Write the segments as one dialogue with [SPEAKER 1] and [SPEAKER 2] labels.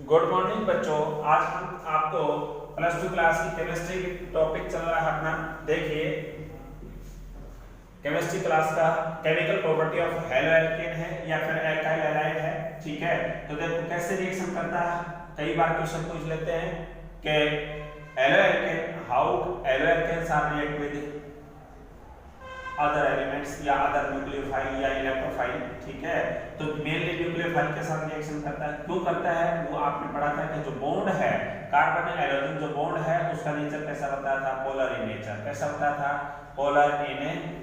[SPEAKER 1] Good morning बच्चों। आज हम आपको प्लस टू क्लास की केमिस्ट्री टॉपिक चल रहा है अपना। देखिए केमिस्ट्री क्लास का chemical property of halo alkane है या फिर एल्काइल हैलाइड है। ठीक है, तो देखो कैसे रिएक्शन करता है। कई बार क्वेश्चन पूछ लेते हैं कि haloalkane how haloalkanes are react with other elements या अदर न्यूक्लियोफाइल या इलेक्ट्रोफाइल। ठीक है, तो मेनली न्यूक्लियोफाइल के साथ रिएक्शन करता है। क्यों करता है वो आपने पढ़ा था कि जो बॉन्ड है कार्बन हाइड्रोजन जो बॉन्ड है उसका नेचर कैसा बताया था, पोलर इन नेचर। कैसा बताया था, पोलर इन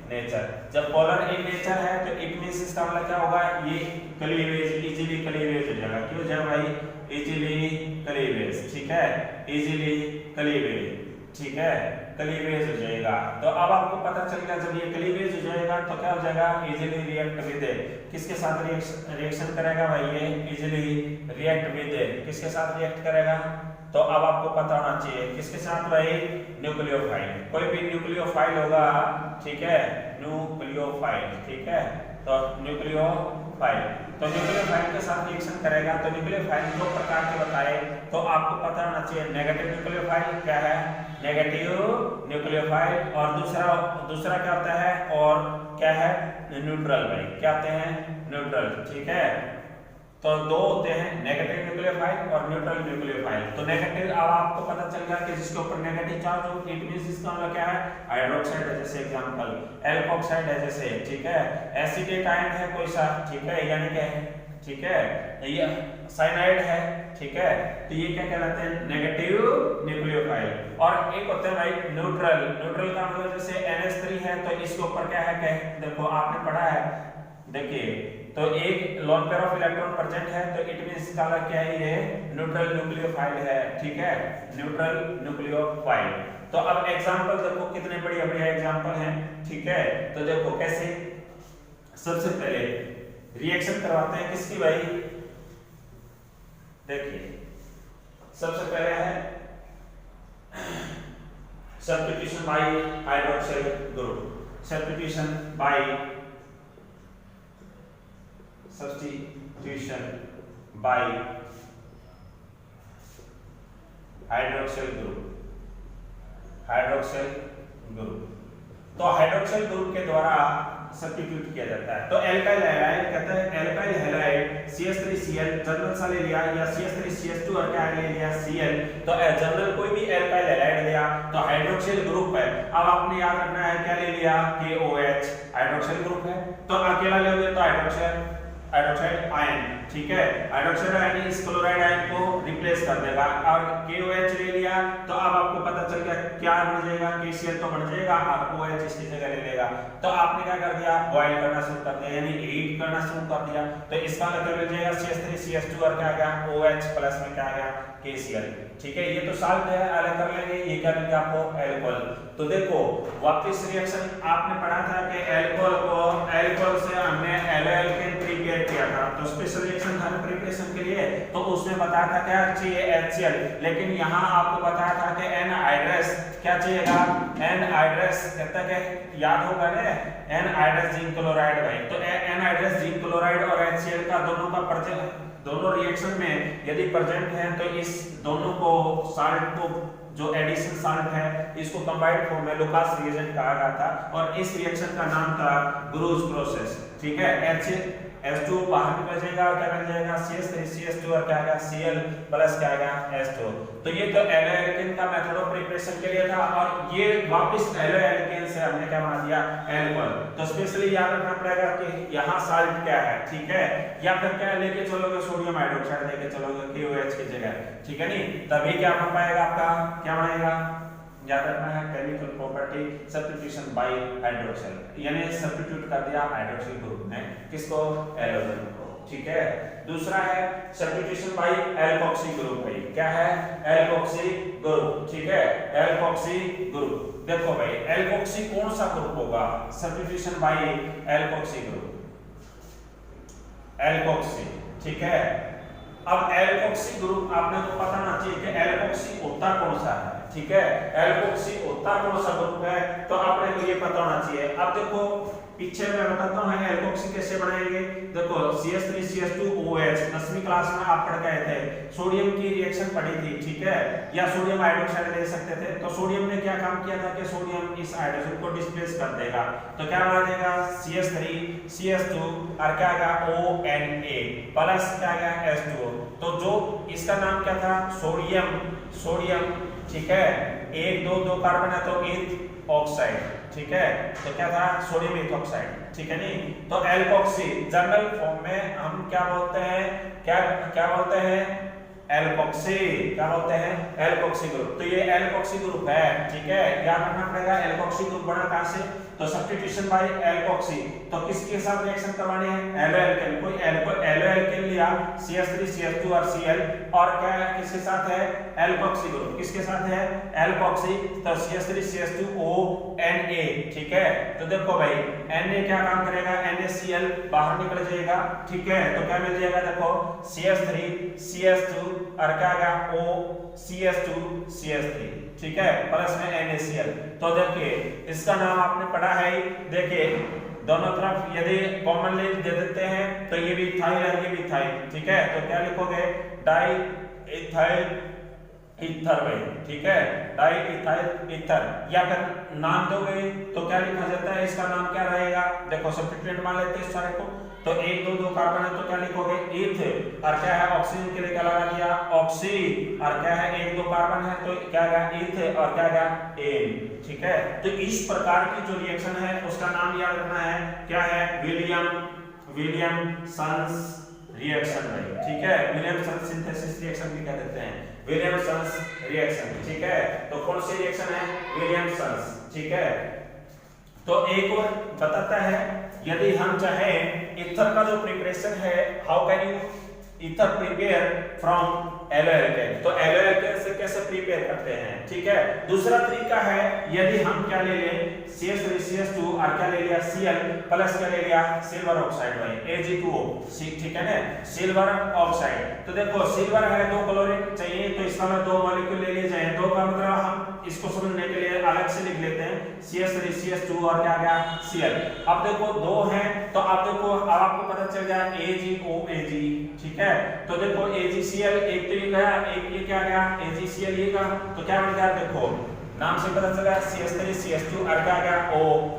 [SPEAKER 1] नेचर। जब पोलर इन नेचर है तो इट मींस इसका मतलब क्या होगा, ये क्लीवेज इजीली क्लीवेज हो जाएगा। क्यों जाए भाई, इजीली क्लीवेज। ठीक है, इजीली क्लीवेज। ठीक है, क्लीवेज हो जाएगा। तो अब आपको पता चल गया जब ये क्लीवेज हो जाएगा तो क्या हो जाएगा, इजीली रिएक्ट विद किसके साथ रिएक्शन करेगा भाई, ये इजीली रिएक्ट विद किसके साथ रिएक्ट करेगा। तो अब आपको पता होना चाहिए किसके साथ भाई, न्यूक्लियोफाइल। कोई भी न्यूक्लियोफाइल होगा, ठीक है, न्यूक्लियोफाइल। ठीक है, तो न्यूक्लियोफाइल तो न्यूक्लियोफाइल के साथ रिएक्शन करेगा। तो न्यूक्लियोफाइल दो प्रकार के बताए, तो आपको पता होना चाहिए नेगेटिव न्यूक्लियोफाइल क्या है, नेगेटिव न्यूक्लियोफाइल, और दूसरा क्या होता है, और क्या है, न्यूट्रल भाई। क्या होते हैं, न्यूट्रल। ठीक है, तो दो होते हैं नेगेटिव न्यूक्लियोफाइल और न्यूट्रल न्यूक्लियोफाइल। तो नेगेटिव अब आपको पता चल गया कि जिसके ऊपर नेगेटिव चार्ज हो, इट मींस इसका मतलब क्या है, हाइड्रोक्साइड है जैसे एग्जांपल, एल्कोक्साइड है जैसे। ठीक है, एसिडेट आयन है कोई सा। ठीक है, यानी कि ठीक है ये साइनाइड है। ठीक है, तो ये क्या कहलाते हैं, नेगेटिव न्यूक्लियोफाइल। और एक होता है भाई न्यूट्रल। न्यूट्रल का मतलब जैसे NH3 है तो इसके ऊपर क्या है, देखो आपने पढ़ा है, देखिए तो एक lone pair of electron present है तो इट मींस इसका मतलब क्या है, ये न्यूट्रल न्यूक्लियोफाइल है। ठीक है, न्यूट्रल न्यूक्लियोफाइल। तो अब एग्जांपल देखो कितने बढ़िया बढ़िया एग्जांपल हैं। ठीक है, तो देखो कैसे, सबसे पहले रिएक्शन करवाते हैं किसकी भाई, देखिए सबसे पहले है substitution by hydroxyl group. Substitution by hydroxyl group. Hydroxyl group तो हाइड्रोक्सिल ग्रुप के द्वारा सब्स्टिट्यूट किया जाता है। तो एल्काइल हैलाइड कहते हैं, एल्काइल हैलाइड CH3Cl जनरल सा ले लिया, या CH3CH2 और क्या ले लिया, Cl। तो जनरल कोई भी एल्काइल हैलाइड लिया तो हाइड्रोक्सिल ग्रुप है। अब आपने याद रखना है क्या ले लिया, KOH हाइड्रोक्सिल ग्रुप है। तो अकेला ले तो हाइड्रोक्साइड आयन। ठीक है, हाइड्रोक्साइड आयन इस क्लोराइड आयन को रिप्लेस कर देगा। और KOH ले लिया तो अब आपको पता चल गया क्या बन जाएगा, KCl तो बन जाएगा और OH इसकी जगह ले लेगा। तो आपने क्या कर दिया, बॉयल करना शुरू कर दिया, यानी हीट करना शुरू कर दिया। तो इसका मतलब मिल जाएगा CH3CH2 और क्या आ गया, OH प्लस में क्या आ गया, KCl। ठीक है, ये तो साल्ट है, अलग कर लेंगे। ये क्या मिल गया आपको, एल्कोहल। तो देखो वापस रिएक्शन आपने पढ़ा था कि एल्कोहल से हमने एल्केन प्रिपेयर किया था। तो स्पेशल रिएक्शन था प्रिपरेशन के लिए, तो उसमें बताया था क्या चाहिए, HCl। लेकिन यहाँ आपको बताया था कि एनहाइड्रस क्या चाहिएगा, एनहाइड्रस कहता है, याद होगा ना, एनहाइड्रस जिंक क्लोराइड भाई। तो एनहाइड्रस जिंक क्लोराइड और HCl का दोनों का दोनों रिएक्शन में यदि प्रेजेंट है तो इस दोनों को साल्ट को जो एडिशन साल्ट है इसको कंबाइंड फॉर्म में लुकास रिएजेंट कहा गया था, और इस रिएक्शन का नाम था ग्रूज प्रोसेस। ठीक है, H2 बाहर निकल जाएगा, क्या बन जाएगा, CH3CH2 और क्या आएगा, Cl प्लस क्या आएगा, H2। तो ये तो एलो एल्केन का मेथड ऑफ प्रिपरेशन के लिए था, और ये वापस एलो एल्केन से हमने क्या बना दिया, एल्कोहल। तो स्पेशली याद रखना पड़ेगा कि यहाँ साल्ट क्या है। ठीक है, या फिर क्या लेके चलोगे, सोडियम हाइड्रोक्साइड लेके चलोगे KOH की जगह। ठीक है, नहीं तभी क्या बन पाएगा, आपका क्या बनेगा, याद रखना है chemical property substitution by hydroxyl, यानी सब्स्टिट्यूट कर दिया हाइड्रोक्सिल ग्रुप ने किसको, हैलोजन को। ठीक है, दूसरा है सब्स्टिट्यूशन बाय एल्कोक्सी ग्रुप भाई। क्या है, एल्कोक्सी ग्रुप। ठीक है, एल्कोक्सी ग्रुप। देखो भाई एल्कोक्सी कौन सा ग्रुप होगा, substitution by alkoxy group, alkoxy. ठीक है, अब एल्कोक्सी ग्रुप आपने को पता ना चाहिए कि एल्कोक्सी होता कौन सा है। ठीक है, एल्कोक्सी होता कौन सा ग्रुप है, तो आपने को ये पता होना चाहिए। अब देखो पीछे मैं बताता हूँ एल्कोक्सी कैसे बनाएंगे। देखो CH3CH2OH 10वीं क्लास में आप पढ़ गए थे, सोडियम की रिएक्शन पढ़ी थी, ठीक है, या सोडियम हाइड्रोक्साइड ले सकते थे। तो सोडियम ने क्या काम किया था कि सोडियम इस हाइड्रोजन को डिस्प्लेस कर देगा, तो क्या बना देगा CH3CH2 और क्या आएगा ONA प्लस क्या आएगा H2O। तो जो इसका नाम क्या था सोडियम, ठीक है, 1 2 2 कार्बन है तो ईथ ऑक्साइड, ठीक है, तो क्या था सोडियम ईथ ऑक्साइड, ठीक है नहीं। तो एल्कोक्सी जनरल फॉर्म में हम क्या बोलते हैं, क्या बोलते हैं एल्कोक्सी, क्या बोलते हैं एल्कोक्सी ग्रुप। तो ये एल्कोक्सी ग्रुप है, ठीक है, याद रखना पड़ेगा। एल्कोक्सी ग्रुप बना कहां से, तो सब्स्टिट्यूशन बाय एल्कोक्सी। तो किसके साथ रिएक्शन करवानी है, एलो एल्केन, कोई एलो एल्केन लिया CH3CH2 और Cl, और क्या है किसके साथ है एल्कोक्सी ग्रुप, किसके साथ है एल्कोक्सी, तो CH3CH2ONA, ठीक है। तो देखो भाई Na क्या काम करेगा, NaCl बाहर निकल जाएगा, ठीक है, तो क्या मिल जाएगा, देखो CH3CH2 और क्या आएगा OCH2CH3, ठीक है, प्लस में NaCl। तो देखिए इसका नाम आपने पढ़ा है, देखिए दोनों तरफ यदि कॉमनली दे देते हैं तो ये भी इथाइल और ये भी इथाइल, ठीक है, तो क्या लिखोगे डाई इथाइल ईथर में, ठीक है, डाई इथाइल ईथर, या अगर नाम दोगे तो क्या लिखा जाता है, इसका नाम क्या रहेगा, देखो सब्स्टिट्यूएंट मान लेते हैं इस सारे को, तो 1 2 2 कार्बन है तो क्या लिखोगे ईथ, और क्या है ऑक्सीजन के लिए क्या लगा दिया ऑक्सी, और क्या है 1 2 कार्बन है तो क्या है ईथ, और क्या है एन, ठीक है। तो इस प्रकार की जो रिएक्शन है उसका नाम याद रखना है, क्या है विलियमसन्स रिएक्शन भाई, ठीक है, विलियमसन सिंथेसिस रिएक्शन भी कह देते हैं, विलियमसन्स रिएक्शन, ठीक है। तो कौन सी रिएक्शन है विलियमसन्स, ठीक है। तो एक और बताता है, यदि हम चाहे ईथर का जो प्रिपरेशन है, how can you ether prepare from haloalkane, तो एलो एल्केन से कैसे प्रिपेयर करते हैं, ठीक है। दूसरा तरीका है, यदि हम क्या ले लें CH3CH2 और क्या ले लिया Cl प्लस क्या ले लिया सिल्वर ऑक्साइड भाई Ag2O, ठीक है ना, सिल्वर ऑक्साइड। तो देखो सिल्वर है 2 क्लोरीन चाहिए, तो इसका मतलब 2 मॉलिक्यूल ले लिए जाए, 2 का मतलब हम इसको समझने के लिए अलग से लिख लेते हैं CH3CH2 और क्या गया Cl। अब देखो 2 हैं, तो अब देखो अब आपको पता चल गया AgOAg, ठीक है। तो देखो AgCl एक तो ये गया, एक ये क्या गया AgCl ये का, तो क्या बन गया, देखो नाम से पता चला CH3CH2 और क्या गया O,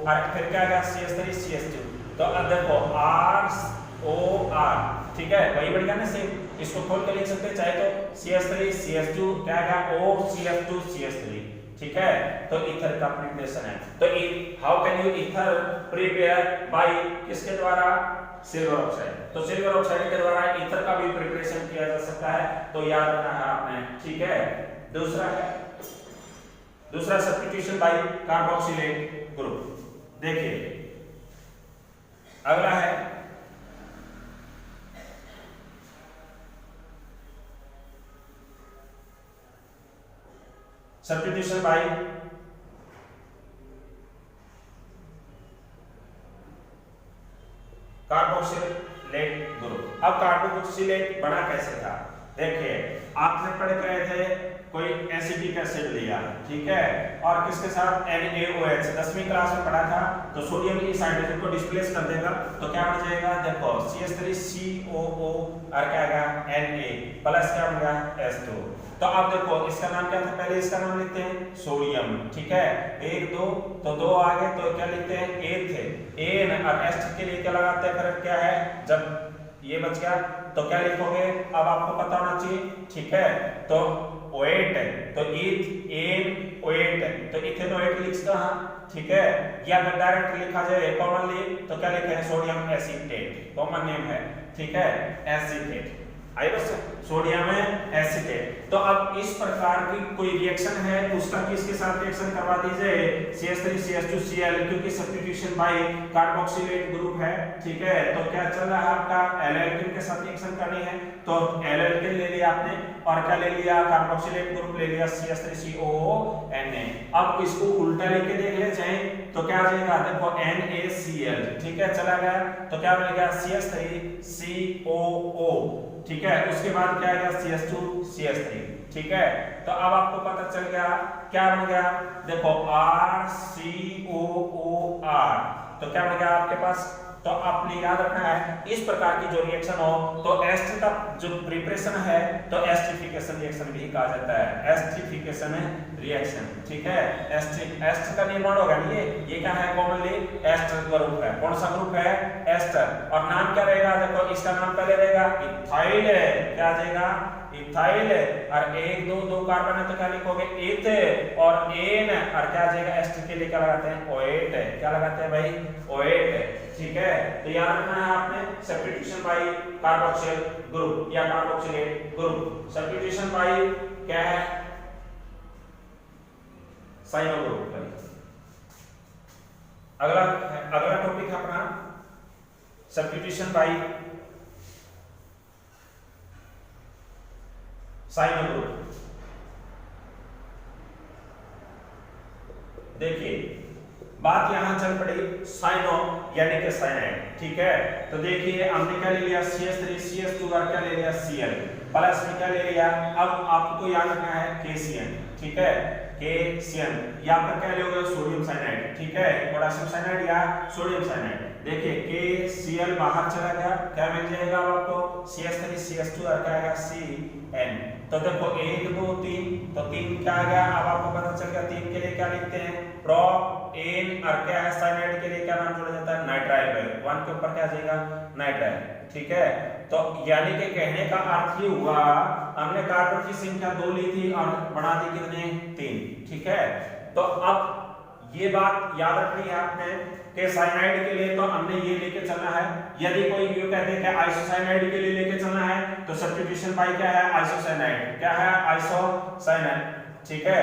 [SPEAKER 1] और फिर क्या गया CH3CH2, तो अब देखो ROR, ठीक है, वही बढ़ गया ना सेम, इसको खोल के लिख सकते हैं चाहे तो CH3CH2 क्या गया OCH2CH3, ठीक है। तो ईथर का प्रिपरेशन है, तो how can you ether prepare by किसके द्वारा सिल्वर ऑक्साइड, तो सिल्वर ऑक्साइड के द्वारा ईथर का भी प्रिपरेशन किया जा सकता है, तो याद रखना है आपने, ठीक है। दूसरा सब्स्टिट्यूशन बाय कार्बोक्सिलेट ग्रुप, देखिए अगला है सब्स्टिट्यूशन बाय कार्बोक्सिलेट ग्रुप। अब कार्बोक्सिलेट बना कैसे था, देखिए आपने पढ़ गए थे कोई एसिटिक एसिड लिया, ठीक है, और किसके साथ NaOH 10वीं क्लास में पढ़ा था, तो सोडियम इस हाइड्रोजन को डिस्प्लेस कर देगा, तो क्या बन जाएगा, देखो CH3COO और क्या आएगा Na प्लस क्या बन गया H2। तो अब देखो इसका नाम क्या था, पहले इसका नाम लिखते हैं सोडियम, ठीक है, 1 2 तो 2 आगे तो क्या लिखते हैं एथ, एन और H के लिए क्या लगाते हैं, फिर क्या है जब ये बच गया तो क्या लिखोगे, अब आपको पता होना चाहिए, ठीक है। तो OH तो ईथ एन OH तो इथेनोएट लिखा, ठीक है, या अगर डायरेक्ट लिखा जाए कॉमनली तो क्या लिखे हैं सोडियम एसीटेट, कॉमन नेम है, ठीक है, एसीटेट, आई बस सोडियम एसीटेट। तो अब इस प्रकार की कोई रिएक्शन है उसका किसके साथ रिएक्शन करवा दीजिए CH3CH2Cl, क्योंकि सब्स्टिट्यूशन बाय कार्बोक्सिलेट ग्रुप है, ठीक है। तो क्या चल रहा है आपका एलो एल्केन के साथ रिएक्शन करनी है, तो एलो एल्केन ले लिया आपने और क्या ले लिया कार्बोक्सिलेट ग्रुप ले लिया CH3COONA। अब इसको उल्टा लेके देख ले जाए तो क्या आ जाएगा, देखो NaCl, ठीक है, चला गया तो क्या बन गया CH3COO, ठीक है, उसके बाद क्या आएगा CH2CH3, ठीक है। तो अब आपको पता चल गया क्या बन गया, देखो RCOOR, तो तो क्या बन गया आपके पास, तो आपने याद रखना है इस प्रकार की जो रिएक्शन हो तो एस्टर का जो प्रिपरेशन है तो एस्टरिफिकेशन रिएक्शन भी कहा जाता है, एस्टरिफिकेशन रिएक्शन, ठीक है। एस्टर का निर्माण होगा ये क्या है, कॉमनली एस्टर ग्रुप है। कौन सा ग्रुप है, एस्टर। और नाम क्या रहेगा, देखो इसका नाम पहले रहेगा इथाइल, क्या आ जाएगा, इथाइल। और 1 2 2 कार्बन है तो क्या लिखोगे, इथ और एन, और क्या आ जाएगा, एस्टर के लिए क्या लगाते हैं, ओएट, क्या लगाते हैं भाई, ओएट, ठीक है। तो याद रखना है आपने सब्स्टिट्यूशन बाय कार्बोक्सिल ग्रुप या कार्बोक्सिलेट ग्रुप। सब्स्टिट्यूशन बाय क्या है, साइनो ग्रुप। अगला टॉपिक है अपना सब्स्टिट्यूशन बाय साइनो ग्रुप। देखिए बात यहां चल पड़ी साइनो यानी कि साइनाइड, ठीक है। तो देखिए हमने क्या ले लिया, CH3 CH2 और क्या ले लिया, Cl, प्लस में क्या ले लिया, अब आपको याद रखना है KCN, ठीक है, KCN या फिर क्या लोगे, सोडियम साइनाइड, ठीक है, पोटेशियम साइनाइड या सोडियम साइनाइड। देखिए KCl बाहर चला गया, क्या मिल जाएगा आपको, CH3 CH2 और क्या आएगा, Cn। तो देखो 1 2 3, तो 3 क्या आ गया, अब आपको पता चल गया 3 के लिए क्या लिखते हैं, प्रोपेन, और क्या है साइनाइड के लिए क्या नाम जोड़ा जाता है, नाइट्राइल। 1 के ऊपर क्या आ जाएगा, नाइट्राइल, ठीक है। तो यानी कि कहने का अर्थ ये हुआ हमने कार्बन की संख्या 2 ली थी और बढ़ा दी कितने, 3, ठीक है। तो अब ये बात याद रखनी है आपने कि साइनाइड के लिए तो हमने ये लेके चलना है। यदि कोई ये कहते हैं कि आइसोसाइनाइड के लिए लेके चलना है तो सब्स्टिट्यूशन बाय क्या है, आइसोसाइनाइड, क्या है, आइसोसाइनाइड, ठीक है,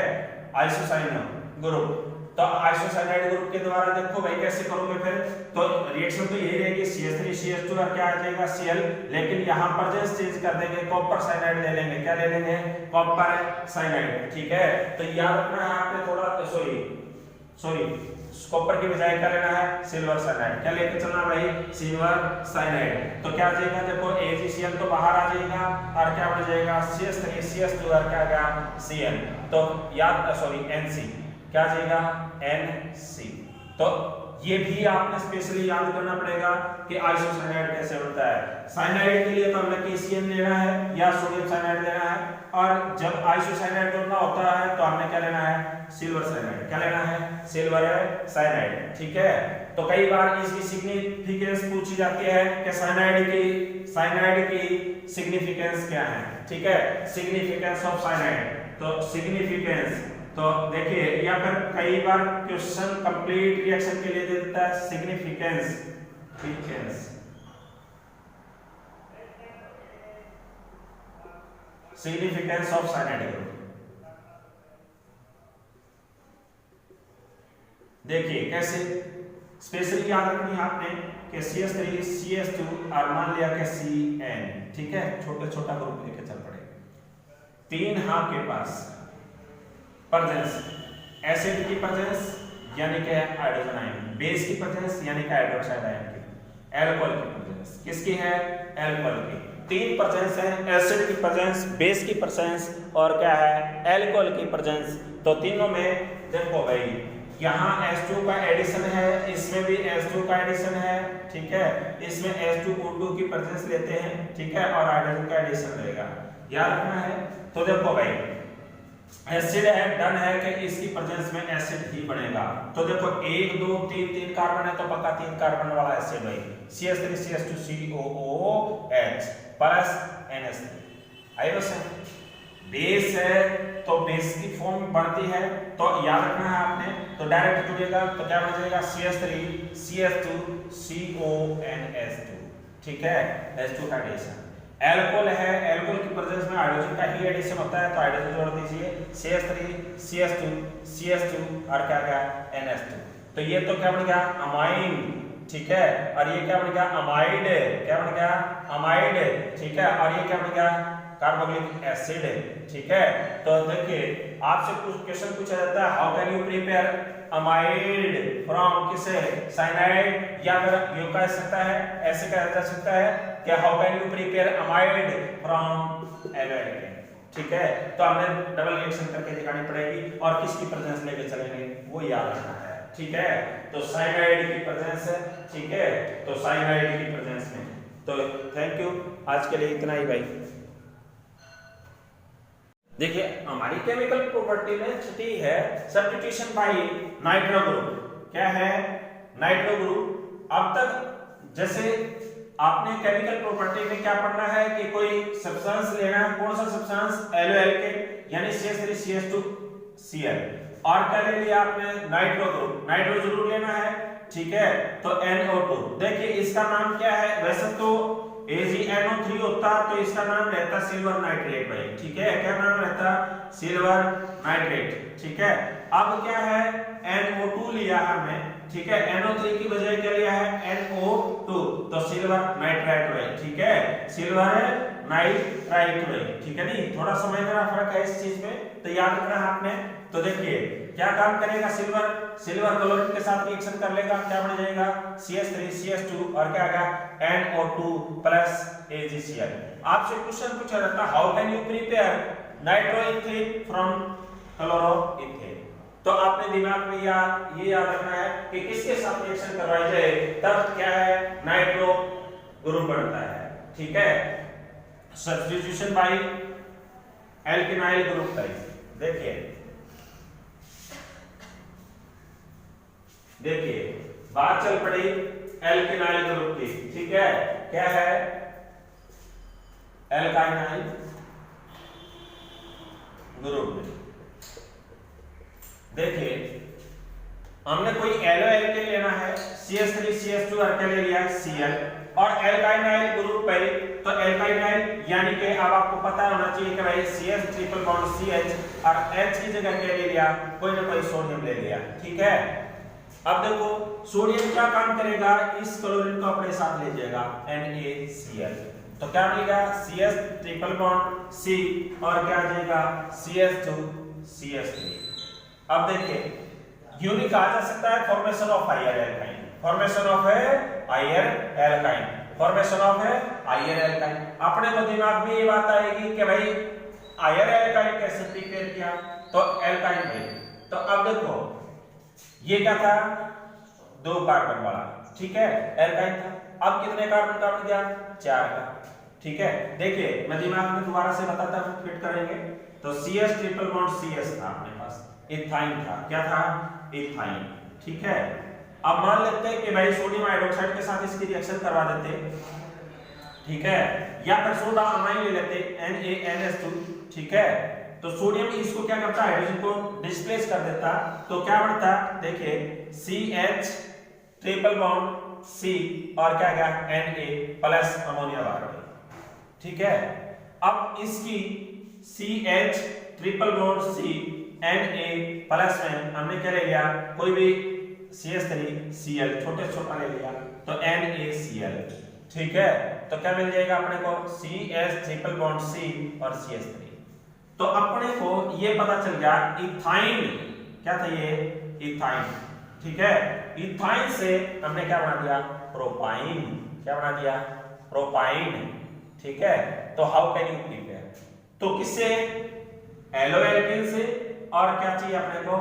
[SPEAKER 1] आइसोसाइनो ग्रुप। तो आइसोसाइनाइड ग्रुप के द्वारा देखो भाई कैसे करोगे फिर, तो रिएक्शन तो यही रहेगी CH3 CH2 और क्या आ जाएगा, Cl, लेकिन यहां पर जस्ट चेंज कर देंगे, कॉपर साइनाइड ले लेंगे, क्या ले लेंगे, कॉपर साइनाइड, ठीक है। तो याद रखना है आपने थोड़ा, सॉरी कॉपर की बजाय क्या लेना है, सिल्वर साइनाइड, क्या लेके चलना भाई, सिल्वर साइनाइड। तो क्या आ जाएगा, देखो AgCl तो बाहर आ जाएगा और क्या बन जाएगा, CH3 CH2 और क्या आ गया, Cl, तो याद NC, क्या आ जाएगा, NC। तो ये भी आपने स्पेशली याद करना पड़ेगा कि आइसोसाइनाइड कैसे बनता है। साइनाइड के लिए तो हमने KCN लेना है या सोडियम साइनाइड लेना है, और जब आइसोसाइनाइड जोड़ना होता है तो हमने क्या लेना है, सिल्वर साइनाइड, क्या लेना है, सिल्वर साइनाइड, ठीक है। तो कई बार इसकी सिग्निफिकेंस पूछी जाती है कि साइनाइड की सिग्निफिकेंस क्या है, ठीक है, सिग्निफिकेंस ऑफ साइनाइड। तो सिग्निफिकेंस तो देखिए, या फिर कई बार क्वेश्चन कंप्लीट रिएक्शन के लिए दे देता है significance, significance of cyanide group. देखिए कैसे, स्पेशली याद रखनी है आपने कि CH3 CH2 और मान लिया कि Cn, ठीक है, छोटा ग्रुप लेके चल पड़े। 3 आपके पास प्रेजेंस, एसिड की प्रेजेंस यानी कि हाइड्रोजन आयन, बेस की प्रेजेंस यानी कि हाइड्रोक्साइड आयन की, एल्कोहल की प्रेजेंस, किसकी है, एल्कोहल की। 3 प्रेजेंस है, एसिड की प्रेजेंस, बेस की प्रेजेंस और क्या है, एल्कोहल की प्रेजेंस। तो तीनों में देखो भाई यहाँ H2 का एडिशन है, इसमें भी H2 का एडिशन है, ठीक है, इसमें H2O2 की प्रेजेंस लेते हैं, ठीक है, और हाइड्रोजन का एडिशन रहेगा, याद रखना है। तो देखो भाई एसिड है, डन है कि इसकी प्रेजेंस में एसिड ही बनेगा। तो देखो 1 2 3 कार्बन है तो पक्का 3 कार्बन वाला एसिड भाई, CH3 CH2 COOH plus NH3। आई बस है, बेस है तो बेस की फॉर्म बढ़ती है, तो याद रखना है आपने, तो डायरेक्ट जुड़ेगा तो क्या बन जाएगा, CH3 CH2 CONH2, ठीक है, H2 का एडिशन। एल्कोहल है, एल्कोहल की प्रेजेंस में हाइड्रोजन का ही एडिशन होता है, तो हाइड्रोजन जोड़ दीजिए, CH3 CH2 और क्या क्या NH2। तो ये तो क्या बन गया, अमाइन, ठीक है, और ये क्या बन गया, अमाइड, क्या बन गया, अमाइड, ठीक है, और ये क्या बन गया, कार्बोक्सिलिक एसिड, ठीक है। तो देखिए आपसे कुछ क्वेश्चन पूछा जाता है, how can you prepare amide from किसे, साइनाइड, या फिर यूं कह सकता है, ऐसे कहा जा सकता है कि how can you prepare amide from alcohol, ठीक है। तो हमें डबल रिएक्शन करके दिखानी पड़ेगी और किसकी प्रेजेंस लेके चलेंगे वो याद रखना है। ठीक है। तो साइनाइड की प्रेजेंस है, ठीक है, तो साइनाइड की प्रेजेंस में। तो थैंक यू, आज के लिए इतना ही भाई। देखिए हमारी केमिकल प्रॉपर्टी में छठी है सब्स्टिट्यूशन बाय नाइट्रो ग्रुप। क्या है? Nitro group. अब तक जैसे आपने केमिकल प्रॉपर्टी में क्या पढ़ना है कि कोई सब्सटेंस लेना है, कौन सा सब्सटेंस? NaOH यानी CH3CH2Cl, और क्या ले लिया आपने? Nitro group. नाइट्रो जरूर लेना है, ठीक है, तो NO2। देखिए इसका नाम क्या है? वैसे तो AgNO3 होता तो इसका नाम रहता सिल्वर नाइट्रेट भाई, ठीक है, क्या नाम रहता? सिल्वर नाइट्रेट, ठीक है। अब क्या है? NO2 लिया हमने, ठीक है, NO3 की बजाय क्या लिया है? NO2, तो सिल्वर नाइट्राइट भाई, ठीक है, सिल्वर नाइट्राइट भाई, ठीक है। नहीं थोड़ा समझने का फर्क है इस चीज में, तो याद रखना आपने। तो देखिए क्या काम करेगा सिल्वर? सिल्वर क्लोरीन के साथ रिएक्शन कर लेगा, क्या बन जाएगा? CH3CH2 और क्या आएगा? NO2 plus AgCl। आपसे क्वेश्चन पूछा जाता है how can you prepare nitroethane from chloroethane, तो आपने दिमाग में ये याद रखना है कि किसके साथ रिएक्शन करवाई जाए तब क्या है? नाइट्रो ग्रुप बनता है, ठीक है। Substitution by alkenyl group type. देखिए बात चल पड़ी एल्केनाइल ग्रुप की, ठीक है। क्या है? Alkynyl group. देखिए हमने कोई एलोएल्केन लेना है, CH3CH2 और क्या ले लिया? Cl, और एल्काइनाइल ग्रुप पे, तो एल्काइनाइल यानी कि अब आपको पता होना चाहिए कि भाई CH ट्रिपल बॉन्ड CH और H की जगह क्या ले लिया? कोई ना कोई सोडियम ले लिया, ठीक है। अब देखो सोडियम क्या काम करेगा? इस क्लोरीन को अपने साथ ले जाएगा, NaCl, तो क्या मिलेगा? CH ट्रिपल बॉन्ड C और क्या आ जाएगा? CH2CH3। अब देखिए यूनिक कहा जा सकता है formation of higher alkyne, formation of higher alkyne, formation of higher alkyne. अपने को दिमाग में ये बात आएगी कि भाई हायर एल्काइन कैसे प्रिपेयर किया? तो एल्काइन में, तो अब देखो ये क्या था? 2 कार्बन वाला, ठीक है, एल्काइन था। अब कितने कार्बन का बन गया? 4 का, ठीक है। देखिए मैं दिमाग में दोबारा से बताता हूं, फिट करेंगे। तो CH ट्रिपल बॉन्ड CH था अपने पास, इथाइन था, क्या था? इथाइन, ठीक है। अब मान लेते हैं कि भाई सोडियम हाइड्रोक्साइड के साथ इसकी रिएक्शन करवा देते, ठीक है, या फिर सोडा अमाइन ले लेते NaNH2, ठीक है। तो सोडियम इसको क्या करता है? हाइड्रोजन को डिस्प्लेस कर देता, तो क्या बनता? देखिए CH ट्रिपल बॉन्ड C और क्या गया? Na प्लस अमोनिया बाहर, ठीक है। अब इसकी CH triple bond C Na plus में हमने क्या ले लिया? कोई भी CH3Cl छोटा ले लिया, तो NaCl, ठीक है। तो क्या मिल जाएगा अपने को? CH ट्रिपल बॉन्ड C और CH3। तो अपने को ये पता चल गया इथाइन, क्या था ये? इथाइन, ठीक है। इथाइन से हमने क्या बना दिया? प्रोपाइन, क्या बना दिया? प्रोपाइन, ठीक है। तो हाउ कैन यू प्रिपेयर? तो किससे? एलोएल्केन से, और क्या चाहिए अपने को?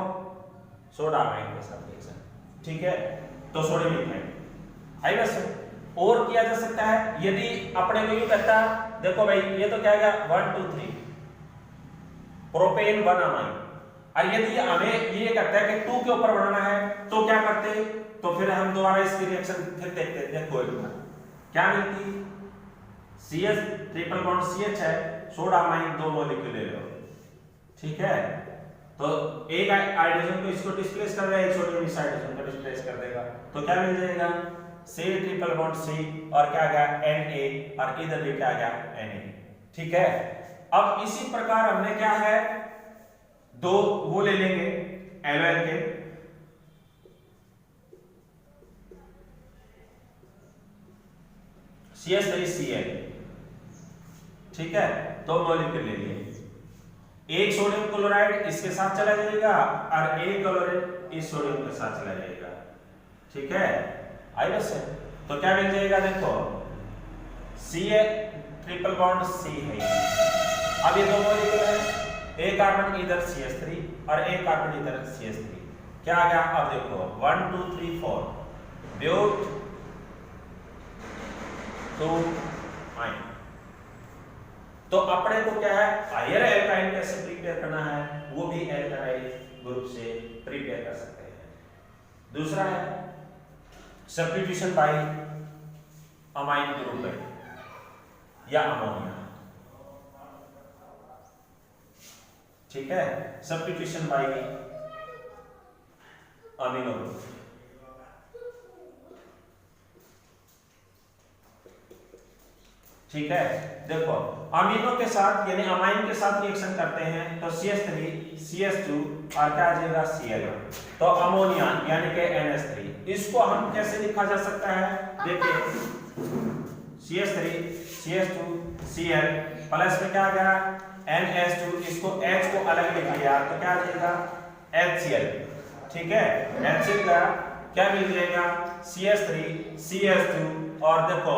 [SPEAKER 1] सोडा अमाइन के साथ रिएक्शन, ठीक है। तो सोडियम इथाइन आई बस। और किया जा सकता है यदि अपने को यूं कहता, देखो भाई ये तो क्या है? 1 2 3 प्रोपेन 1 अमाइन, और यदि हमें ये कहता है कि 2 के ऊपर बनाना है तो क्या करते? तो फिर हम दोबारा इसकी रिएक्शन फिर देखते। देखो एक बार क्या मिलती? CH ट्रिपल बॉन्ड CH है, सोडा अमाइन 2 मॉलिक्यूल ले लो, ठीक है। तो एक हाइड्रोजन को इसको डिस्प्लेस कर देगा, एक सोडियम इस हाइड्रोजन को डिस्प्लेस कर देगा, तो क्या मिल जाएगा? C ट्रिपल बॉन्ड C और क्या आ गया? Na, और इधर भी क्या आ गया? Na, ठीक है। अब इसी प्रकार हमने क्या है? 2 वो ले लेंगे एलोएल्केन, CH3Cl, ठीक है, 2 मॉलिक्यूल ले लिए। एक सोडियम क्लोराइड इसके साथ चला जाएगा और एक क्लोरीन इस सोडियम के साथ चला जाएगा, ठीक है। आई बस है, तो क्या मिल जाएगा? देखो Ca ट्रिपल बॉन्ड C है, अब ये 2 मॉलिक्यूल है, एक कार्बन इधर CH3 और एक कार्बन इधर CH3, क्या आ गया? अब देखो 1 2 3 4 ब्यूट टू आइन। तो अपने को क्या है, हायर एल्काइन कैसे प्रिपेयर करना है, वो भी एल्काइल ग्रुप से प्रिपेयर कर सकते हैं। दूसरा है सब्स्टिट्यूशन बाय अमाइन ग्रुप या अमोनिया। ठीक है, सब्स्टिट्यूशन बाय अमीनो ग्रुप। ठीक है, देखो अमीनो के साथ यानी अमाइन के साथ रिएक्शन करते हैं तो CH3 CH2 और क्या आ जाएगा Cl। तो अमोनिया यानी कि NH3, इसको हम कैसे लिखा जा सकता है, देखिए CH3 CH2 Cl प्लस में क्या आ गया NH2, इसको H को अलग लिख लिया तो क्या आ जाएगा HCl। ठीक है, HCl का क्या मिल जाएगा CH3 CH2 और देखो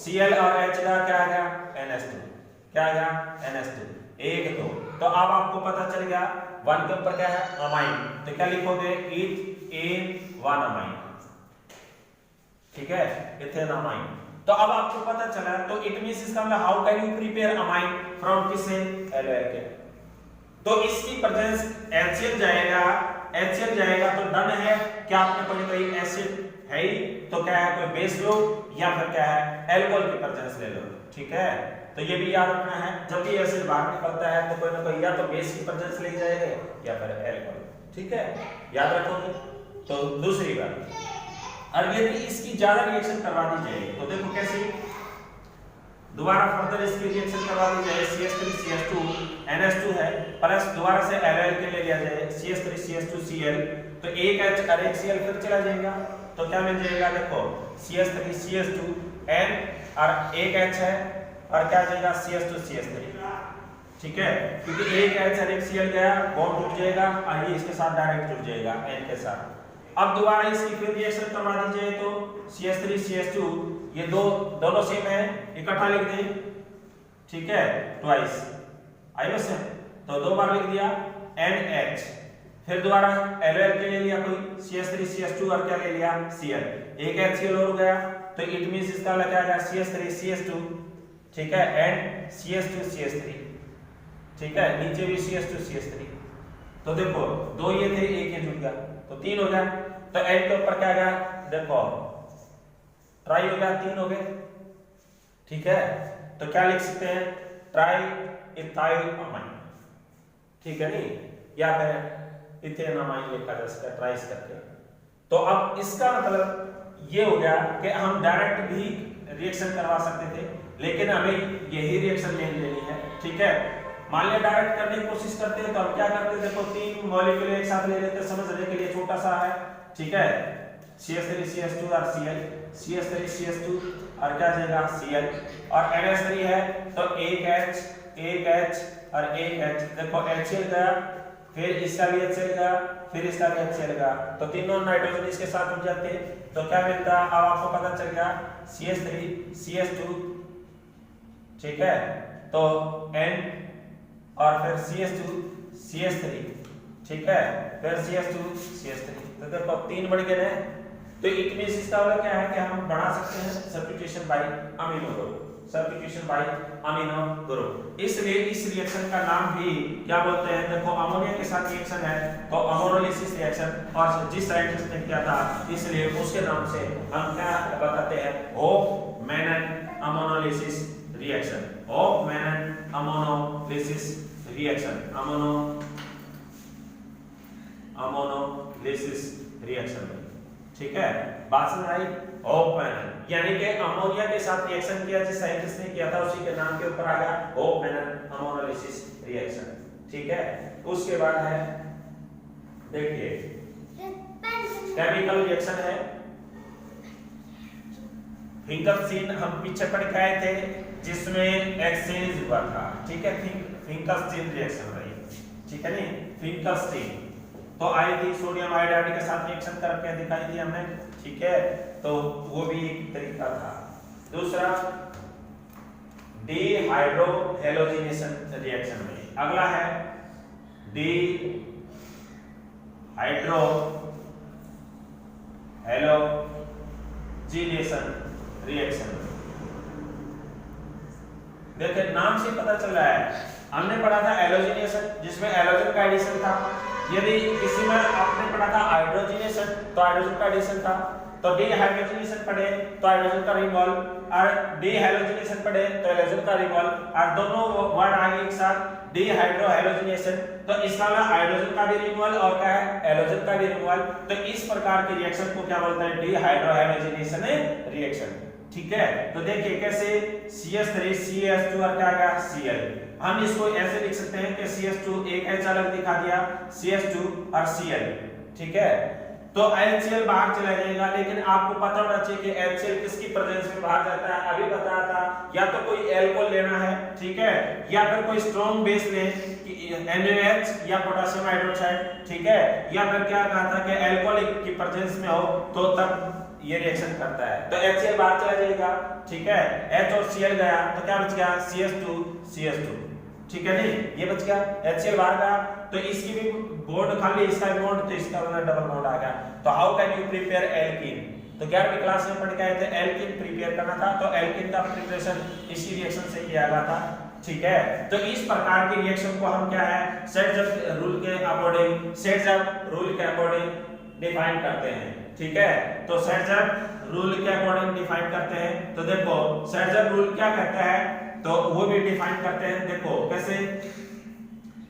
[SPEAKER 1] Cl और H का क्या आ गया NH2, क्या आ गया NH2 एक दो। तो अब आपको पता चल गया 1 के ऊपर क्या है अमाइन, तो क्या लिखोगे इथ एन 1 अमाइन। ठीक है, इथेन अमाइन। तो अब आपको पता चला, तो इट मींस इसका मतलब how can you prepare amine from किसे एल्काइल। तो इसकी प्रेजेंस HCl जाएगा, HCl जाएगा तो डन है क्या आपने कोई एसिड है ही, तो क्या है कोई बेस लो या फिर क्या है अल्कोहल की प्रेजेंस ले लो। ठीक है, तो ये भी याद रखना है जब भी एसिड बाहर निकलता है तो कोई ना कोई या तो बेस की प्रेजेंस ले जाएगा या फिर अल्कोहल। ठीक है, याद रखोगे। तो दूसरी बात, और यदि इसकी ज्यादा रिएक्शन करवा दी जाए तो देखो कैसे, दोबारा फर्दर इसकी रिएक्शन करवा दी जाए CH3 CH2 NH2 है प्लस दोबारा से एल्काइल के ले लिया जाए CH3 CH2 Cl, तो एक H और एक Cl फिर चला जाएगा तो क्या मिल जाएगा, देखो CH3 CH2 N और एक H है और क्या जाएगा CH2 CH3। ठीक है, क्योंकि एक H और एक Cl गया बॉन्ड टूट जाएगा और ये इसके साथ डायरेक्ट जुड़ जाएगा N के साथ। अब दोबारा इसकी फिर रिएक्शन करवा दी जाए तो CH3 CH2 ये दोनों सेम है, इकट्ठा लिख दें। ठीक है, ट्वाइस आई बस है तो दो बार लिख दिया NH, फिर दोबारा एल्काइल के ले लिया कोई CH3 CH2 और क्या ले लिया Cl, एक HCl और गया तो इट मींस इसका क्या आ गया CH3 CH2। ठीक है, एंड CH2 CH3। ठीक है, नीचे भी CH2 CH3। तो देखो दो ये थे एक ये जुड़ गया तो तीन हो गया, तो N के ऊपर क्या गया देखो ट्राई हो गया, तीन हो गए। ठीक है, तो क्या लिख सकते हैं ट्राई इथाइल अमाइन। ठीक है नहीं, या फिर इथेन अमाइन लिखा जा सकता है ट्राइस करके। तो अब इसका मतलब ये हो गया कि हम डायरेक्ट भी रिएक्शन करवा सकते थे लेकिन हमें यही रिएक्शन लेनी है। ठीक है, मान लिया डायरेक्ट करने की कोशिश करते हैं तो हम क्या करते हैं, देखो तीन मॉलिक्यूल एक साथ ले लेते हैं समझने के लिए, छोटा सा है। ठीक है, CH3 CH2 और Cl, CH3 CH2 और क्या जाएगा Cl और NH3 है तो एक H और एक H। देखो HCl गया, फिर इसका भी HCl गया, फिर इसका भी HCl गया, तो तीनों नाइट्रोजन इसके साथ जुड़ जाते हैं तो क्या मिलता है, अब आपको पता चल गया CH3 CH2। ठीक है, तो N और फिर CH2 CH3। ठीक है, फिर CH2 CH3, तो देखो तीन बढ़ गए हैं। तो इट मींस इसका मतलब क्या है कि हम बढ़ा सकते हैं substitution by amino group, substitution by amino group. इसलिए इस रिएक्शन का नाम भी क्या बोलते हैं, देखो अमोनिया के साथ रिएक्शन है तो अमोनोलिसिस रिएक्शन, और जिस साइंटिस्ट ने किया था इसलिए उसके नाम से हम क्या बताते हैं होप मैनन अमोनोलिसिस रिएक्शन, होप मैनन अमोनोलिसिस रिएक्शन, अमोनोलिसिस रिएक्शन। ठीक है, बात समझ आई। होप मैनन यानी कि अमोनिया के साथ रिएक्शन किया जिस साइंटिस्ट ने किया था उसी के नाम के ऊपर आ गया होप मैनन अमोनोलिसिस रिएक्शन। ठीक है, उसके बाद है देखिए केमिकल रिएक्शन है फिंकलस्टीन, हम पीछे पढ़ के आए थे जिसमें एक्सचेंज हुआ था। ठीक है, फिंकलस्टीन रिएक्शन रही। ठीक है नहीं, फिंकलस्टीन तो आई थी सोडियम आयोडाइड के साथ रिएक्शन करके दिखाई थी हमने। ठीक है, तो वो भी एक तरीका था। दूसरा डिहाइड्रोहेलोजिनेशन रिएक्शन में, अगला है डिहाइड्रोहेलोजिनेशन हाइड्रो हैलोजिनेशन रिएक्शन। देखिए नाम से पता चल रहा है, हमने पढ़ा था हैलोजिनेशन जिसमें हैलोजन का एडिशन था, यदि किसी में आपने पढ़ा था हाइड्रोजिनेशन तो हाइड्रोजन का एडिशन था, तो डीहाइड्रोजिनेशन पढ़े तो हाइड्रोजन का रिमूवल, और डीहाइड्रोजिनेशन पढ़े तो हैलोजन का रिमूवल, और दोनों वर्ड आगे एक साथ डीहाइड्रो हैलोजिनेशन, तो इसका हाइड्रोजन का भी रिमूवल और क्या है हैलोजन का भी रिमूवल। तो इस प्रकार की रिएक्शन को क्या बोलते हैं, डीहाइड्रो हैलोजिनेशन रिएक्शन। ठीक है, तो देखिए कैसे CH3 CH2 और क्या गया Cl, हम इसको ऐसे लिख सकते हैं कि CH2 एक H अलग दिखा दिया, CH2 और Cl। ठीक है, तो HCl बाहर चला जाएगा, लेकिन आपको पता होना चाहिए कि HCl किसकी प्रेजेंस में बाहर जाता है। अभी बताया था, या तो कोई एल्कोहल लेना है, ठीक है, या फिर कोई स्ट्रॉन्ग बेस लें NaOH या पोटेशियम हाइड्रोक्साइड, ठीक है, या फिर क्या कहा था कि एल्कोहल की प्रेजेंस में हो तो तब ये रिएक्शन करता है। तो HCl बाहर चला जाएगा, ठीक है, H और Cl गया तो क्या बच गया CH2 CH2, ठीक है नहीं, ये बच गया। HCl बाहर गया तो इसकी भी बॉन्ड खाली, इसका भी बॉन्ड, तो इसका डबल बॉन्ड आ गया। तो how can you prepare alkene, तो 11वीं क्लास में पढ़ के आए थे एल्कीन प्रिपेयर करना था, तो एल्कीन का प्रिपरेशन इसी रिएक्शन से किया गया था। ठीक है, तो इस प्रकार की रिएक्शन को हम क्या है सेट रूल के अकॉर्डिंग, सेट रूल के अकॉर्डिंग डिफाइन करते हैं। ठीक है, तो सेट रूल के अकॉर्डिंग डिफाइन करते हैं। तो देखो सेट रूल क्या कहता है, तो वो भी डिफाइन करते हैं। देखो कैसे,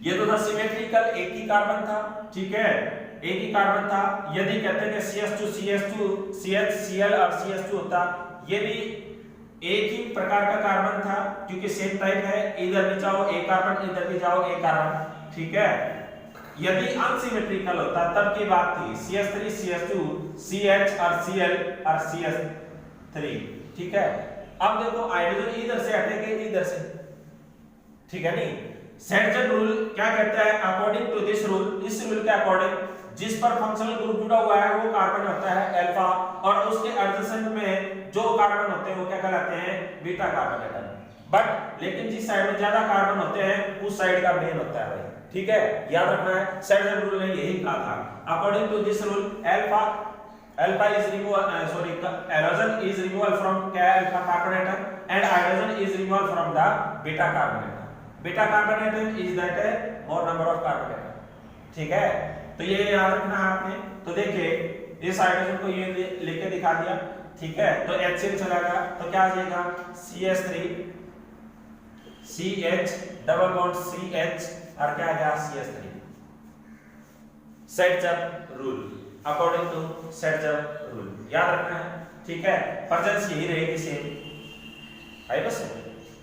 [SPEAKER 1] ये तो था सिमेट्रिकल, एक ही कार्बन था, ठीक है, एक ही कार्बन था। यदि कहते हैं कि CH2 CH2 CH Cl और CH2 होता, ये भी एक ही प्रकार का कार्बन था क्योंकि सेम टाइप है, इधर भी जाओ एक कार्बन, इधर भी जाओ एक कार्बन। ठीक है, यदि अनसिमेट्रिकल होता तब की बात थी, CH3 CH2 CH और Cl और CH3। ठीक है, अब देखो हाइड्रोजन इधर से हटेंगे, इधर से, ठीक है नहीं। सेट रूल क्या कहता है, अकॉर्डिंग टू दिस रूल, इस रूल के अकॉर्डिंग जिस पर फंक्शनल ग्रुप जुड़ा हुआ है वो कार्बन होता है अल्फा, और उसके एडजेसेंट में जो कार्बन होते हैं वो क्या कहलाते हैं बीटा कार्बन एटम। बट लेकिन जिस साइड में ज्यादा कार्बन होते हैं उस साइड का मेन होता है भाई। ठीक है, याद रखना है, सेट रूल ने यही कहा था, according to this rule alpha is removed, halogen is removed from alpha carbon atom and hydrogen is removed from the beta carbon atom. Beta carbon atom is that more number of carbon atom. ठीक है, तो ये याद रखना है आपने। तो देखिए इस हाइड्रोजन को ये लिख के दिखा दिया, ठीक है, तो HCl चला गया तो क्या आ जाएगा CH3 CH double bond CH और क्या आ गया CH3। Saytzeff rule, according to Saytzeff rule याद रखना है। ठीक है, प्रेजेंस यही रहेगी सेम, आई बस।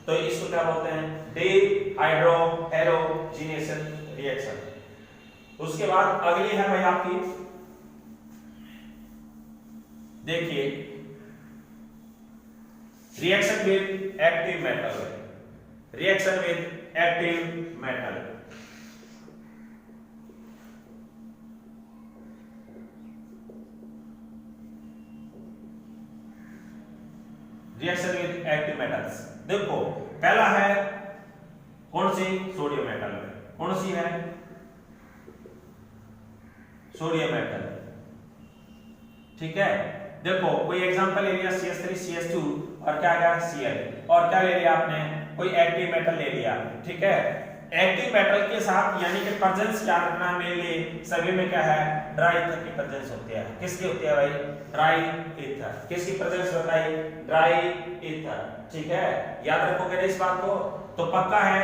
[SPEAKER 1] तो इसको क्या बोलते हैं डीहाइड्रो हैलोजिनेशन रिएक्शन। उसके बाद अगली है भाई आपकी, देखिए reaction with active metal, reaction with active metal. Reaction with active metals, देखो पहला है कौन सी, सोडियम मेटल। कौन सी है, सोडियम मेटल। ठीक है, देखो कोई एग्जांपल ले लिया CH3 CH2 और क्या गया Cl, और क्या ले लिया आपने कोई एक्टिव मेटल ले लिया। ठीक है, एक्टिव मेटल के साथ यानी कि प्रेजेंस क्या रखना है, मेनली सभी में क्या है ड्राई ईथर की प्रेजेंस होती है। किसकी होती है भाई, ड्राई ईथर। किसकी प्रेजेंस बताइए, ड्राई ईथर। ठीक है, याद रखोगे इस बात को, तो पक्का है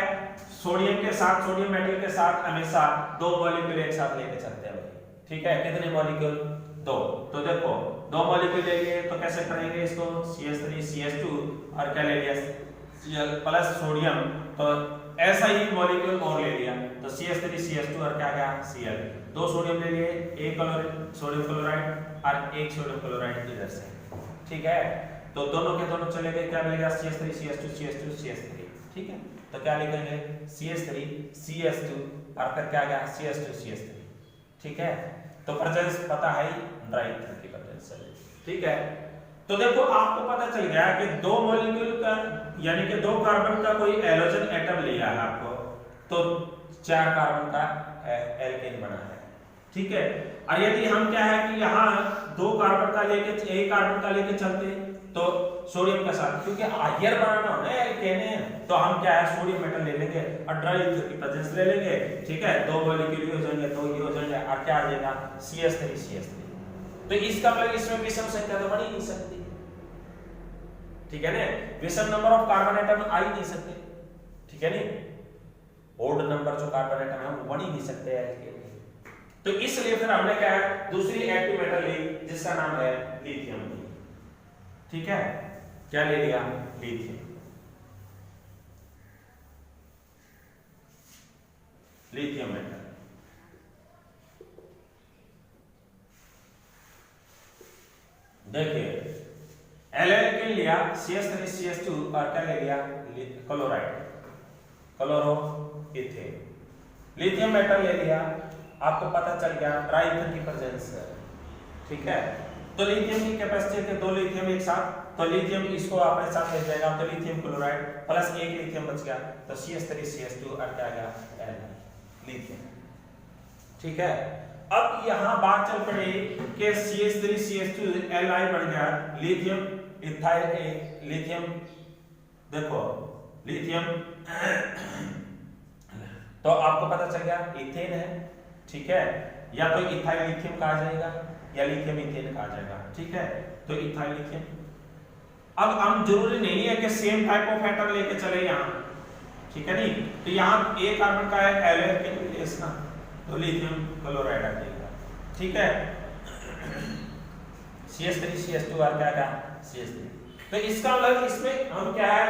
[SPEAKER 1] सोडियम के साथ, सोडियम मेटल के साथ हमेशा दो मॉलिक्यूल एक साथ लेके चलते हैं भाई। ठीक है, कितने मॉलिक्यूल, दो। तो देखो दो मॉलिक्यूल ले लिए तो कैसे करेंगे इसको, CH3 CH2 और क्या ले लिया Cl प्लस सोडियम, तो ऐसा ही मॉलिक्यूल और ले लिया तो CH3 CH2 और क्या गया Cl। दो सोडियम ले लिए, एक सोडियम क्लोराइड और एक सोडियम क्लोराइड इधर से। ठीक है, तो दोनों के दोनों चले गए, क्या मिलेगा CH3 CH2 CH2 CH3। ठीक है, तो क्या लिखेंगे CH3 CH2 और फिर क्या गया CH2 CH3। ठीक है, तो प्रेजेंस पता है ड्राई ईथर की प्रेजेंस। ठीक है, तो देखो आपको पता चल गया कि दो मॉलिक्यूल का यानी कि दो कार्बन का कोई हैलोजन एटम लिया है आपको, तो चार कार्बन का एल्केन बना है। ठीक है, और यदि हम क्या है कि यहाँ 2 कार्बन का लेके 1 कार्बन का लेके चलते तो सोडियम के साथ, क्योंकि हायर बनाना होना है एल्केन है, तो हम क्या है सोडियम मेटल ले लेंगे और ड्राई ईथर की प्रेजेंस ले लेंगे, ठीक है, 2 मॉलिक्यूल हो जाएंगे, तो ये हो जाएंगे और क्या आ जाएगा CH3 तो इसका मतलब इसमें विषम संख्या तो बन ही नहीं सकती, ठीक है ना, विषम नंबर ऑफ कार्बन एटम आ ही नहीं सकते, ठीक है नहीं, ओड नंबर जो कार्बन एटम है वो बन ही नहीं सकते एल्केन। तो इसलिए फिर हमने क्या है दूसरी एक्टिव मेटल ली जिसका नाम है लिथियम, ठीक है, क्या ले लिया लिथियम। लिथियम मेटल देखिए एल्केन लिया CH3CH2 और क्या ले लिया chloride chloro ethane, lithium metal ले लिया, आपको पता चल गया ड्राई ईथर की प्रेजेंस है, ठीक है, तो लिथियम की कैपेसिटी है 2 लिथियम एक साथ, तो लिथियम इसको अपने साथ ले जाएगा तो लिथियम क्लोराइड प्लस 1 लिथियम बच गया तो CH3CH2 और क्या आ गया लिथियम, ठीक है। अब यहां बात चल पड़ी कि CH3CH2 Li बन गया लिथियम इथाइल लिथियम, देखो लिथियम तो आपको पता चल गया इथेन है, ठीक है, या तो इथाइल लिथियम कहा जाएगा या लिथियम इथेन कहा जाएगा, ठीक है, तो इथाइल लिथियम। अब हम जरूरी नहीं है कि सेम टाइप ऑफ एटम लेके चले यहाँ, ठीक है नहीं, तो यहाँ एक कार्बन का है एल्केन इसका तो लिथियम क्लोराइड आ जाएगा, ठीक है, CH3CH2 और क्या का CH3, तो इसका मतलब इसमें हम क्या है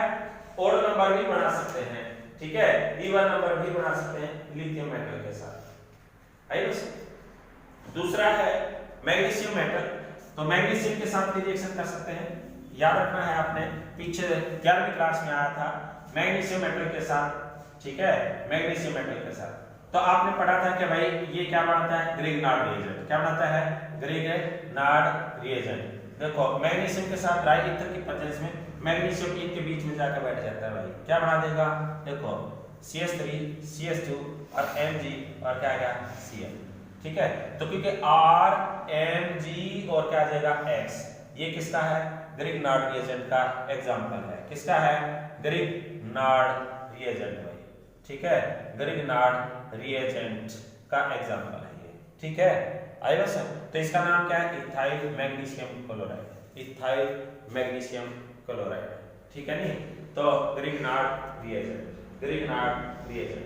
[SPEAKER 1] ओड नंबर भी बना सकते हैं, ठीक है, इवन नंबर भी बना सकते हैं लिथियम मेटल के साथ। आई बस दूसरा है मैग्नीशियम मेटल, तो मैग्नीशियम के साथ भी रिएक्शन कर सकते हैं, याद रखना है आपने पीछे 11वीं क्लास में आया था मैग्नीशियम मेटल के साथ, ठीक है, मैग्नीशियम मेटल के साथ, तो आपने पढ़ा था कि भाई ये क्या बनाता है ग्रिग्नार्ड रिएजेंट, क्या बनाता है ग्रिग्नार्ड रिएजेंट। देखो मैग्नीशियम के साथ ड्राई ईथर की प्रेजेंस में मैग्नीशियम इनके बीच में जाकर बैठ जाता है भाई, क्या बना देगा, देखो CH3CH2 और Mg और क्या आ गया Cl, ठीक है, तो क्योंकि R Mg और क्या आ जाएगा X, ये किसका है ग्रिग्नार्ड रिएजेंट का एग्जांपल है, किसका है ग्रिग्नार्ड रिएजेंट भाई, ठीक है, ग्रिग्नार्ड रिएजेंट का एग्जांपल है ये, ठीक है, आई बस। तो इसका नाम क्या है ethyl magnesium chloride, ethyl magnesium chloride, ठीक है नहीं, तो ग्रिग्नार्ड रिएजेंट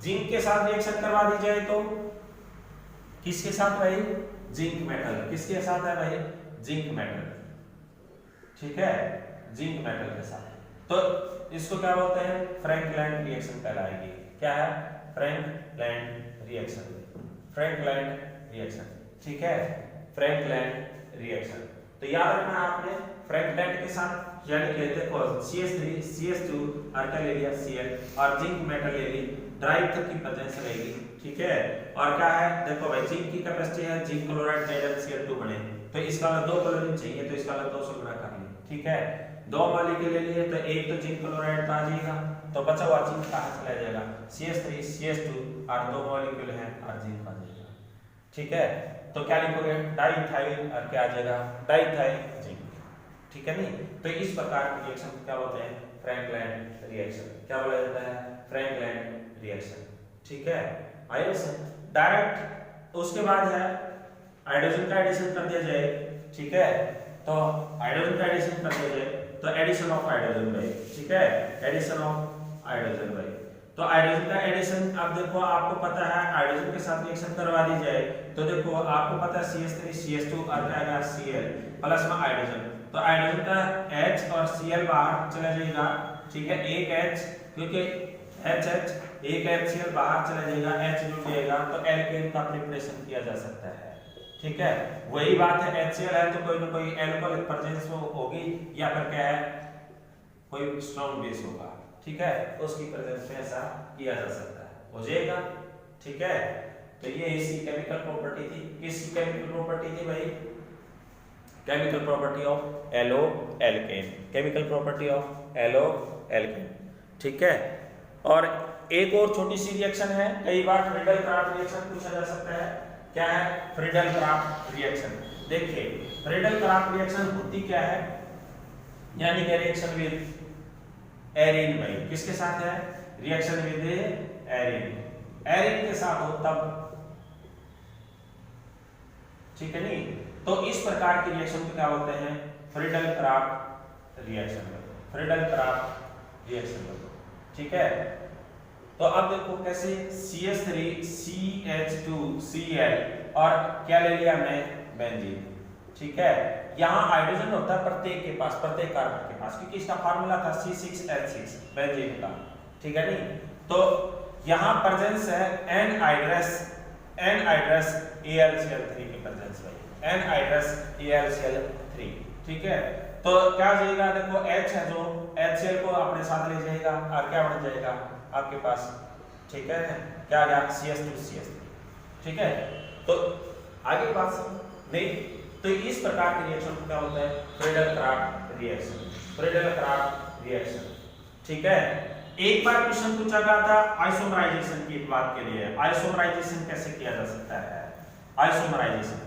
[SPEAKER 1] जिंक के साथ रिएक्शन करवा दी जाए तो किसके साथ भाई जिंक मेटल, किसके साथ है भाई जिंक मेटल, ठीक है, जिंक मेटल के साथ, तो इसको क्या बोलते हैं फ्रैंकलैंड रिएक्शन कहलाएगी, क्या है फ्रैंकलैंड रिएक्शन, ठीक है, फ्रैंकलैंड रिएक्शन, तो याद रखना आपने फ्रैंकलैंड के साथ यानी कि देखो CH3CH2 और क्या ले लिया Cl और जिंक मेटल ले ली, ड्राई ईथर की प्रेजेंस रहेगी, ठीक है, और क्या है देखो भाई जिंक की कैपेसिटी है जिंक क्लोराइड Cl2 बने, तो इसका 2 क्लोरीन चाहिए तो इसका 2 से गुणा कर लें, ठीक है, 2 मॉलिक्यूल ले लिए तो एक तो जिंक क्लोराइड आ जाएगा, तो बचा हुआ जिंक कहां चला जाएगा CH3CH2 और 2 मॉलिक्यूल है और जिंक आ जाएगा, ठीक है, तो क्या लिखोगे डाइथाइल और क्या आ जाएगा डाइथाइल जिंक, ठीक है नहीं, तो इस प्रकार के रिएक्शन क्या होते हैं फ्रैंकलैंड रिएक्शन, क्या बोला जाता है फ्रैंकलैंड रिएक्शन, ठीक है, आइए से डायरेक्ट उसके बाद है हाइड्रोजन का एडिशन कर दिया जाए, ठीक है, तो हाइड्रोजन का एडिशन कर दिया जाए तो एडिशन ऑफ हाइड्रोजन भाई, ठीक है, एडिशन ऑफ हाइड्रोजन भाई, तो हाइड्रोजन का एडिशन अब देखो आपको पता है हाइड्रोजन के साथ रिएक्शन करवा दी जाए तो देखो आपको पता है CH3CH2 और क्या आएगा Cl प्लस में हाइड्रोजन, तो हाइड्रोजन का H और Cl बाहर चला जाएगा, ठीक है, एक H क्योंकि HH एक HCl बाहर चला जाएगा, H जुड़ जाएगा तो एल्केन का प्रिपरेशन किया जा सकता है, ठीक है, वही बात है HCl है तो कोई ना कोई एल्कोहल प्रेजेंस होगी या फिर क्या है कोई स्ट्रॉन्ग बेस होगा, ठीक है, उसकी प्रेजेंस में ऐसा किया जा सकता है, हो जाएगा, ठीक है, तो ये इसकी केमिकल प्रॉपर्टी थी, किसकी केमिकल प्रॉपर्टी थी भाई chemical property of haloalkane, chemical property of haloalkane, ठीक है, और एक और छोटी सी रिएक्शन है, कई बार मिडल क्राफ्ट रिएक्शन पूछा जा सकता है, क्या है, फ्रीडल-क्राफ्ट रिएक्शन। देखिए फ्रीडल-क्राफ्ट रिएक्शन होती क्या है, यानी कि रिएक्शन विद एरिन भाई, किसके साथ है, रिएक्शन विद एरिन, एरिन के साथ हो तब, ठीक है नहीं। तो इस प्रकार की रिएक्शन को क्या बोलते हैं, फ्रीडल-क्राफ्ट रिएक्शन, फ्रीडल-क्राफ्ट रिएक्शन, ठीक है। तो अब देखो कैसे, CH3 CH2 Cl और क्या ले लिया मैं, बेंजीन, ठीक है। यहाँ हाइड्रोजन होता है प्रत्येक के पास, प्रत्येक कार्बन के पास, क्योंकि इसका फार्मूला था C6H6 बेंजीन का, ठीक है नहीं। तो यहाँ प्रेजेंस है एनहाइड्रस AlCl3 की प्रेजेंस में, एनहाइड्रस AlCl3, ठीक है। तो क्या हो जाएगा, देखो H है जो HCl को अपने साथ ले जाएगा और क्या बन जाएगा आपके पास, ठीक है, क्या आ गया CH2CH3, ठीक है। तो आगे बात समझ नहीं, तो इस प्रकार के रिएक्शन को क्या होता है, फ्रीडल-क्राफ्ट रिएक्शन, फ्रीडल-क्राफ्ट रिएक्शन, ठीक है। एक बार क्वेश्चन पूछा गया था आइसोमराइजेशन की बात के लिए, आइसोमराइजेशन कैसे किया जा सकता है, आइसोमराइजेशन,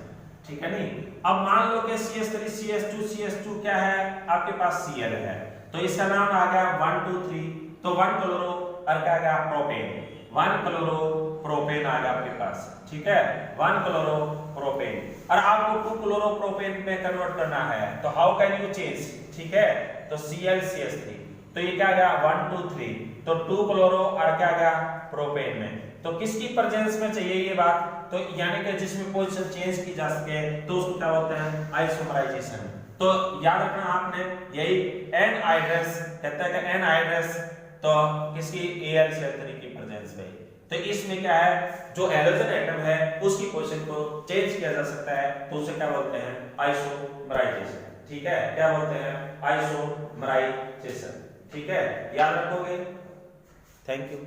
[SPEAKER 1] ठीक है नहीं। अब मान लो कि CH3 CH2 क्या है आपके पास, Cl है, तो इसका नाम आ गया 1 2 3, तो 1 क्लोरो और क्या आ गया प्रोपेन, 1 क्लोरो प्रोपेन आ गया आपके पास, ठीक है, 1 क्लोरो प्रोपेन, और आपको 2 क्लोरो प्रोपेन में कन्वर्ट करना है, तो हाउ कैन यू चेंज, ठीक है। तो ClCH3, तो ये क्या गया 1 2 3, तो 2 क्लोरो और क्या गया प्रोपेन में, तो किसकी प्रेजेंस में चाहिए ये बात, तो यानी कि जिसमें पोजीशन चेंज की जा सके, तो उसको क्या बोलते हैं, आइसोमराइजेशन। तो याद रखना आपने, यही एनहाइड्रस कहता है कि एनहाइड्रस, तो किसकी AlCl3 की प्रेजेंस में, तो इसमें क्या है, जो हैलोजन एटम है उसकी पोजीशन को चेंज किया जा सकता है, तो उसे क्या बोलते हैं, आइसोमराइजेशन, ठीक है, क्या बोलते हैं, आइसोमराइजेशन, ठीक है, याद रखोगे। Thank you.